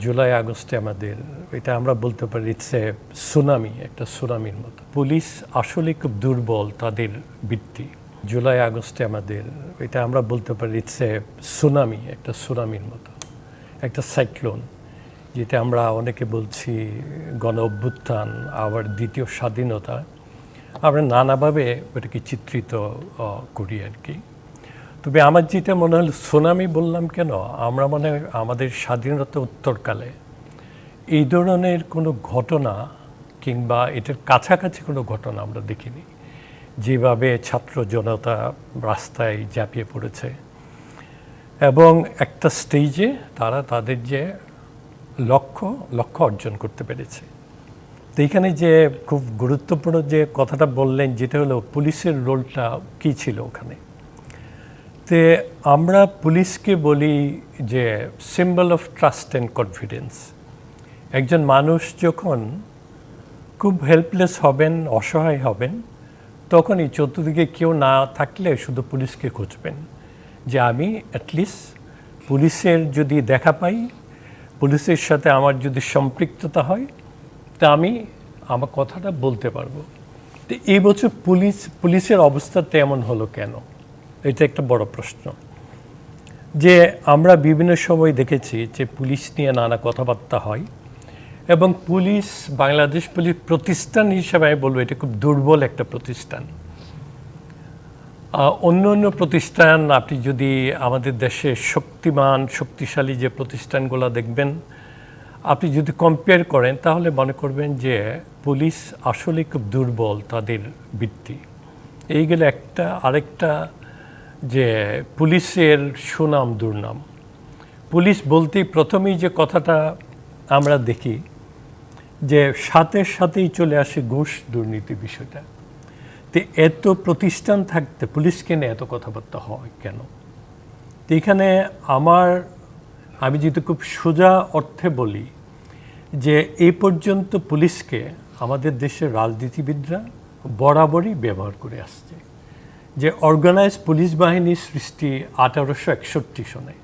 জুলাই আগস্টে আমাদের এটা আমরা বলতে পারি ইটস এ সুনামি, একটা সুনামির মতো। পুলিশ আসলে খুব দুর্বল তাদের বৃত্তি। জুলাই আগস্টে আমাদের এটা আমরা বলতে পারি ইটস এ সুনামি, একটা সুনামির মতো, একটা সাইক্লোন, যেটা আমরা অনেকে বলছি গণ অভ্যুত্থান, আবার দ্বিতীয় স্বাধীনতা। আমরা নানাভাবে ওটাকে চিত্রিত করি আর কি। তবে আমার যেটা মনে হল, সুনামি বললাম কেন, আমরা মনে হয় আমাদের স্বাধীনতা উত্তরকালে এই ধরনের কোনো ঘটনা কিংবা এটার কাছাকাছি কোনো ঘটনা আমরা দেখিনি। যেভাবে ছাত্র জনতা রাস্তায় ঝাঁপিয়ে পড়েছে এবং একটা স্টেজে তারা তাদের যে লক্ষ্য অর্জন করতে পেরেছে। তো এইখানে যে খুব গুরুত্বপূর্ণ যে কথাটা বললেন, যেটা হলো পুলিশের রোলটা কী ছিল ওখানে। তে আমরা পুলিশকে বলি যে symbol of trust and confidence. একজন মানুষ যখন খুব হেল্পলেস হবেন, অসহায় হবেন, তখনই চতুর্দিকে কেউ না থাকলে শুধু পুলিশকে খুঁজবেন, যে আমি অ্যাটলিস্ট পুলিশের যদি দেখা পাই, পুলিশের সাথে আমার যদি সম্পৃক্ততা হয়, তা আমি আমার কথাটা বলতে পারবো। তো এই বছর পুলিশের অবস্থা তেমন হলো কেন, এটা একটা বড় প্রশ্ন। যে আমরা বিভিন্ন সময় দেখেছি যে পুলিশ নিয়ে নানা কথাবার্তা হয় এবং পুলিশ, বাংলাদেশ পুলিশ প্রতিষ্ঠান হিসাবে আমি বলবো এটা খুব দুর্বল একটা প্রতিষ্ঠান। অন্য প্রতিষ্ঠান, আপনি যদি আমাদের দেশে শক্তিশালী যে প্রতিষ্ঠানগুলো দেখবেন, আপনি যদি কম্পেয়ার করেন তাহলে মনে করবেন যে পুলিশ আসলে খুব দুর্বল তাদের বৃত্তি। এই গেলে আরেকটা যে পুলিশের সুনাম দুর্নাম। পুলিশ বলতেই প্রথমেই যে কথাটা আমরা দেখি যে সাথেই চলে আসে ঘুষ দুর্নীতি বিষয়টা। তো এত প্রতিষ্ঠান থাকতে পুলিশকে নিয়ে এত কথাবার্তা হয় কেন? তো এখানে আমি যদি খুব সোজা অর্থে বলি যে এই পর্যন্ত পুলিশকে আমাদের দেশের রাজনীতিবিদরা বরাবরই ব্যবহার করে আসছে। যে অর্গানাইজ পুলিশ বাহিনীর সৃষ্টি 1861 সনে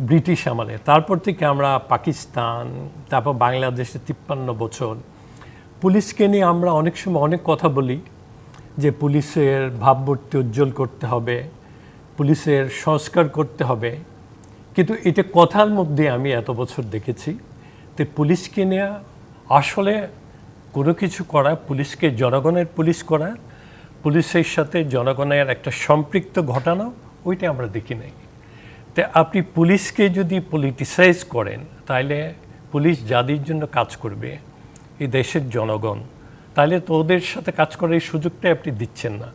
ব্রিটিশ আমলে, তারপর থেকে আমরা পাকিস্তান, তারপর বাংলাদেশে 53 বছর পুলিশকে নিয়ে আমরা অনেক সময় অনেক কথা বলি যে পুলিশের ভাবমূর্তি উজ্জ্বল করতে হবে, পুলিশের সংস্কার করতে হবে, কিন্তু এটা কথার মধ্যে আমি এত বছর দেখেছি যে পুলিশকে নিয়ে আসলে কোনো কিছু করা, পুলিশকে জনগণের পুলিশ করা, পুলিশের সাথে জনগণের একটা সম্পৃক্ত ঘটানো, ওইটা আমরা দেখি নাই। তো আপনি পুলিশকে যদি পলিটিসাইজ করেন, তাহলে পুলিশ যাদের জন্য কাজ করবে, এই দেশের জনগণ, তাহলে তো ওদের সাথে কাজ করার এই সুযোগটাই আপনি দিচ্ছেন না।